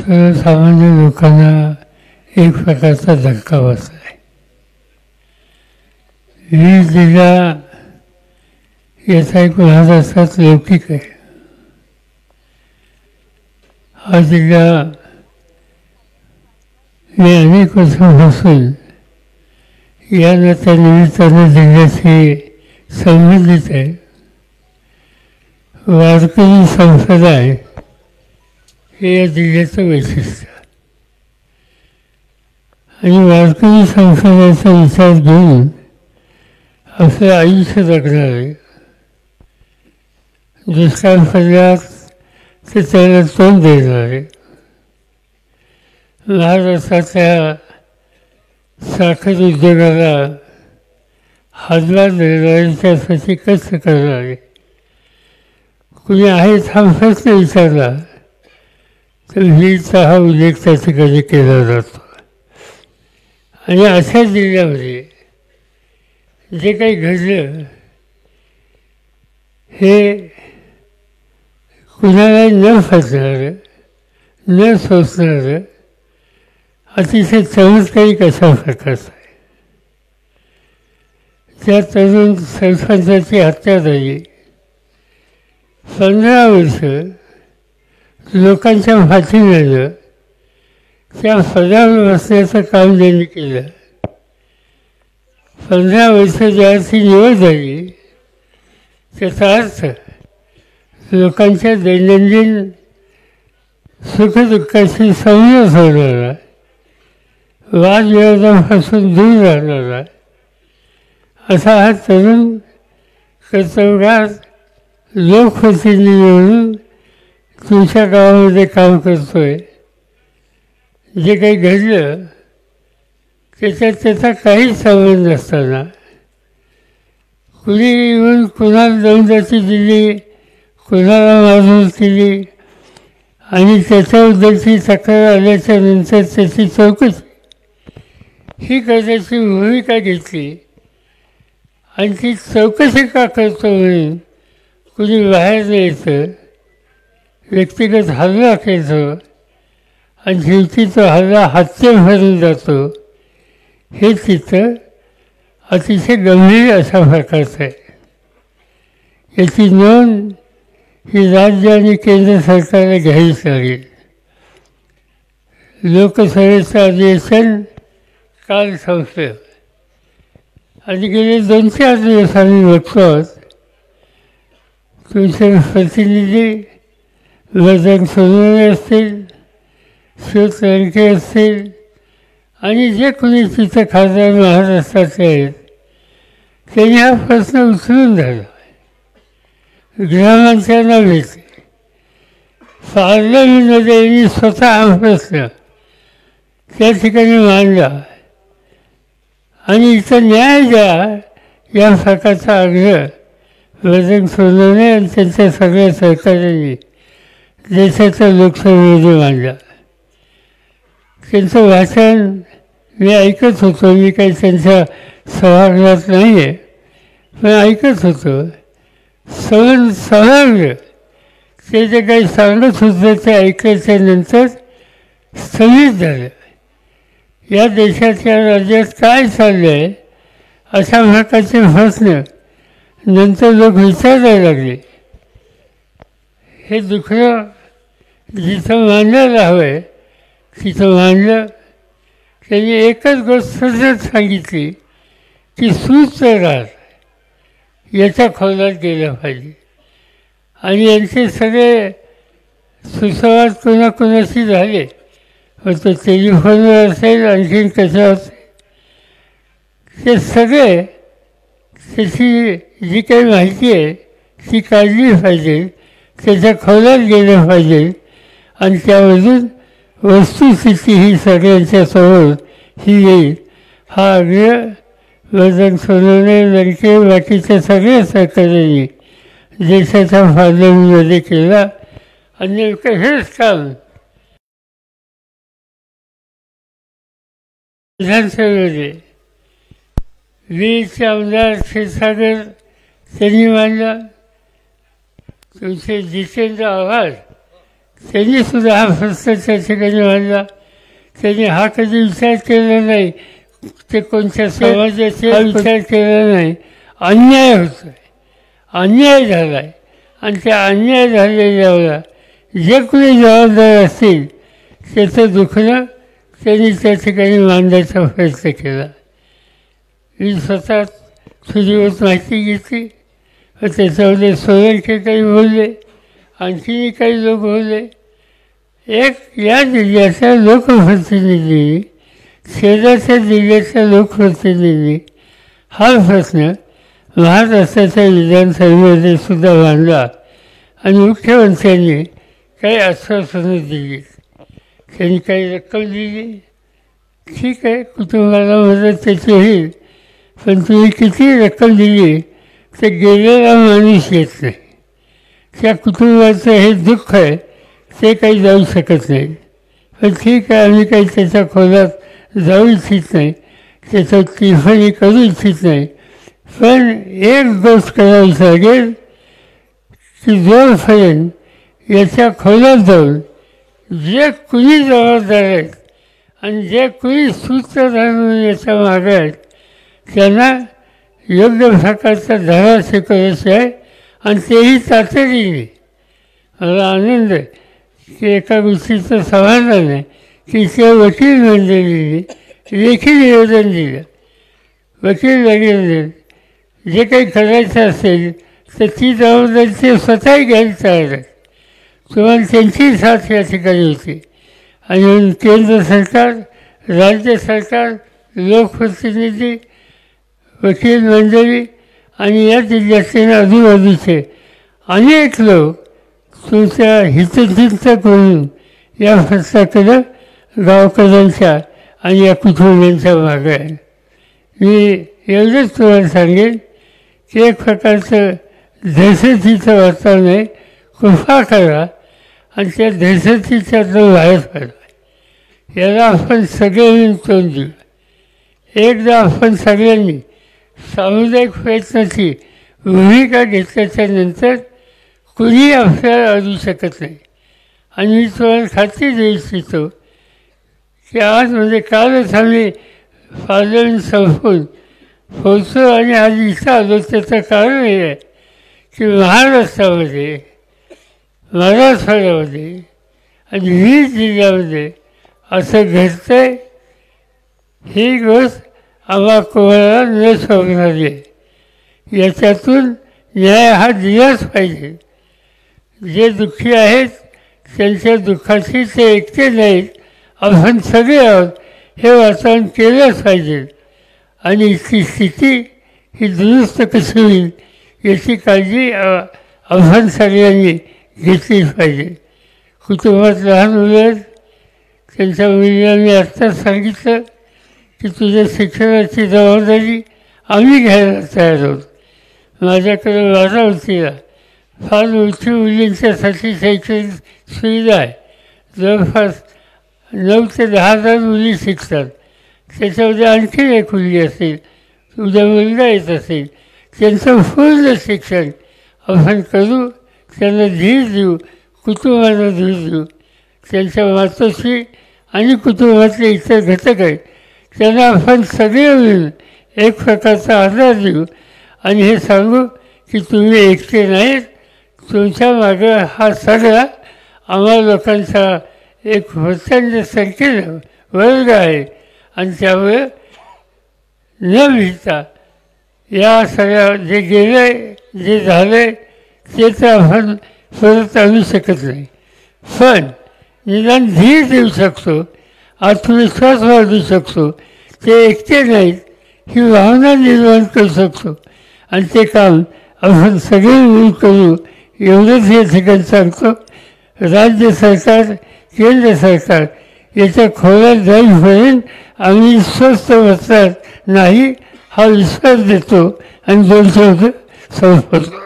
सर्वसामान्य लोकांना एक प्रकारचा धक्का बसला आहे. 20 जिल्हा याचा एक महाराष्ट्रात लौकिक आहे. हा जिल्हा मी अनेक वर्षांपासून या त्या निमित्तानं जिल्ह्याशी संबंधित आहे. वारकरी संप्रदाय हे या जिल्ह्याचं वैशिष्ट्य आणि वारकरी संप्रदायाचा विचार घेऊन आपलं आयुष्य जगणार आहे. दुष्काळ पडल्यास ते त्याला तोंड देणार आहे. महाराष्ट्राच्या साखर उद्योगाला हातभार देणारे त्यासाठी कष्ट करणारे कुणी आहेत हा प्रश्न विचारला तर वीरचा हा उल्लेख त्या ठिकाणी केला जातो. आणि अशा जिल्ह्यामध्ये जे काही घडलं हे कुणाला न फसणारं न सोचणारं अतिशय चमत्कारिक अशा प्रकारचं आहे. त्या तरुण सरपंचाची हत्या झाली. 15 वर्ष लोकांच्या पाठीमागं त्या पदावर बसण्याचं काम त्यांनी केलं. 15 वर्ष ज्याची निवड झाली त्याचा अर्थ लोकांच्या दैनंदिन सुखदुःखाशी संयम होणारा, वादविवादापासून दूर राहणारा असा हा तरुण कर्तव्यगार लोकप्रतिनिधी म्हणून तुमच्या गावामध्ये काम करतोय. जे काही घडलं त्याच्यात त्याचा काहीच संबंध नसताना कुणी येऊन कुणाला दमदाटी दिली, कुणाला मारहाण केली आणि त्याच्याबद्दलची तक्रार आल्याच्या नंतर त्याची चौकशी ही करण्याची भूमिका घेतली. आणि ती चौकशी का करतो म्हणून कुणी बाहेर यायचं, व्यक्तिगत हल्ला करतो आणि शेवटी तो हल्ला हत्येभरून जातो. हे चित्र अतिशय गंभीर अशा प्रकारचं आहे. याची नोंद ही राज्य आणि केंद्र सरकारला घ्यावीच लागेल. लोकसभेचं अधिवेशन काल संपलं आणि गेले 2-4 दिवस आम्ही बघतो तुमचे प्रतिनिधी बजरंग सोनवणे असतील, शिव तळके असतील आणि जे कोणी तिथं खासदार महाराष्ट्राचे आहेत त्यांनी हा प्रश्न उचलून धरला. गृहमंत्र्यांना भेटले, पार्लमेंटमध्ये यांनी स्वतः हा प्रश्न त्या ठिकाणी मांडला आणि इथं न्याय द्या या प्रकारचा आग्रह बजरंग सोनवणे आणि त्यांच्या सगळ्या सहकाऱ्यांनी देशाच्या लोकसभेमध्ये मांडला. त्यांचं भाषण मी ऐकत होतो. मी काही त्यांच्या सभागृहात नाही आहे पण ऐकत होतो. समग्र ते जे काही सांगत होतं ते ऐकायच्या नंतर स्थगित झालं. या देशाच्या राज्यात काय चाललं आहे अशा प्रकारचे प्रश्न नंतर लोक विचारायला लागले. हे दुखणं जिथं मांडायला हवं आहे तिथं मांडलं. त्यांनी एकच गोष्ट सांगितली की सुसंवाद याच्या खोलात गेलं पाहिजे आणि यांचे सगळे सुसंवाद कोणाकोणाशी झाले, तो टेलिफोनवर असेल आणखीन कशावर असेल, ते सगळे त्याची जी काही माहिती आहे ती काढली पाहिजे, त्याच्या खोलात गेलं पाहिजे आणि त्यामधून वस्तुस्थिती ही सगळ्यांच्या समोर ही येईल. हा आग्रह बजरंग सोनवणे, लडके, बाकीच्या सगळ्या सहकार्यांनी देशाच्या पार्लमेंटमध्ये केला आणि नेमकं हेच काम विधानसभेमध्ये वीरचे आमदार क्षीरसागर त्यांनी मांडला. तुमचे जितेंद्र आव्हाड त्यांनी सुद्धा हा प्रश्न त्या ठिकाणी मांडला. त्यांनी हा कधी विचार केला नाही, ते कोणत्या समाजाचे हा विचार केला नाही. अन्याय होतो आहे, अन्याय झाला आहे आणि त्या अन्याय झालेल्यावर जे कोणी जबाबदार असतील त्याचं दुखणं त्यांनी त्या ठिकाणी मांडण्याचा प्रयत्न केला. मी स्वतः थोडीवर माहिती घेतली व त्याच्यामध्ये सोलंके काही बोलले, आणखीही काही लोक बोलले. एक या जिल्ह्याच्या लोकप्रतिनिधी, शेजारच्या जिल्ह्याच्या लोकप्रतिनिधी हा प्रश्न महाराष्ट्राच्या विधानसभेमध्ये सुद्धा मांडला आणि मुख्यमंत्र्यांनी काही आश्वासनं दिली. त्यांनी काही रक्कम दिली, ठीक आहे, कुटुंबाला मदत त्याची होईल, पण तुम्ही किती रक्कम दिली तर गेलेला माणूस येत नाही. त्या कुटुंबाचं हे दुःख आहे ते काही जाऊ शकत नाही. पण ठीक आहे, आम्ही काही त्याच्या खोलात जाऊ इच्छित नाही, त्याचं टिफणी करू इच्छित नाही. पण एक गोष्ट करावी लागेल की जोपर्यंत याच्या खोलात जाऊन जे कुणी जबाबदार आहेत आणि जे कुणी सूत्रधार म्हणून याच्या मागे आहेत त्यांना योग्य प्रकारचा धडा शिकवल्याशिवाय, आणि तेही तातडीने. मला आनंद आहे की एका गोष्टीचं समाधान आहे की त्या वकील मंडळीने लेखी निवेदन दिलं. वकील वगैरे जे काही करायचं असेल तर ती जबाबदारी ते स्वतःही घ्यायला तयार आहेत. तुम्हाला त्यांची साथ या ठिकाणी होती. आणि केंद्र सरकार, राज्य सरकार, लोकप्रतिनिधी, वकील मंडळी आणि या जिल्ह्याचे आजूबाजूचे अनेक लोक तुमच्या हितचिंतक म्हणून या प्रश्नाकडं गावकऱ्यांच्या आणि या कुटुंबियांच्या मागे आहे. मी एवढंच तुम्हाला सांगेन की एक प्रकारचं दहशतीचं वातावरण आहे, कृपा करा आणि त्या दहशतीच्यातून बाहेर पडा. याला आपण सगळे मिळून तोंड देऊ. एकदा आपण सगळ्यांनी सामुदायिक प्रयत्नाची भूमिका घेतल्याच्या नंतर कुणी आपल्याला अडू शकत नाही. आणि मी तुम्हाला खात्री देऊ इच्छितो की आज म्हणजे कालच आम्ही पार्लमेंट संपवून पोहोचलो आणि आज इथं आलो. त्याचं कारण हे आहे की महाराष्ट्रामध्ये, मराठवाड्यामध्ये आणि 20 जिल्ह्यामध्ये असं घडतं आहे. ही गोष्ट आम्हा कोणाला न शोभणारी आहे. याच्यातून न्याय हा दिलाच पाहिजे. जे दुःखी आहेत त्यांच्या दुःखाशी ते एकटे नाहीत, आपण सगळे आहोत हे वातावरण केलंच पाहिजे. आणि इथली स्थिती ही दुरुस्त कशी होईल याची काळजी आपण सगळ्यांनी घेतलीच पाहिजे. कुटुंबात लहान मुलं आहेत, त्यांच्या मुलीला मी आत्ताच सांगितलं की तुझ्या शिक्षणाची जबाबदारी आम्ही घ्यायला तयार आहोत. माझ्याकडे बारामतीला फार मोठी मुलींच्यासाठी शैक्षणिक सुविधा आहे. जवळपास 9 ते 10,000 मुली शिकतात. त्याच्यामध्ये आणखी एक मुलगी असेल, उद्या मुलगा येत असेल, त्यांचं पूर्ण शिक्षण आपण करू, त्यांना धीर देऊ, कुटुंबाला धीर देऊ. त्यांच्या मातोश्री आणि कुटुंबातले इतर घटक आहेत त्यांना आपण सगळे मिळून एक प्रकारचा आधार देऊ आणि हे सांगू की तुम्ही एकटे नाहीत, तुमच्या मागं हा सगळा आम्हा लोकांचा एक प्रचंड संख्येनं वर्ग आहे. आणि त्यामुळे न भिता या सगळ्या जे गेलं, जे झालं ते तर आपण परत आणू शकत नाही, पण निदान धीर देऊ शकतो, आत्मविश्वास वाढवू शकतो. ते एकटे नाहीत ही भावना निर्माण करू शकतो आणि ते काम आपण सगळे मिळून करू एवढंच या ठिकाणी सांगतो. राज्य सरकार, केंद्र सरकार याच्या खोलात जाईपर्यंत आम्ही स्वस्त बसणार नाही हा विश्वास देतो आणि 2 शब्द संपवतो.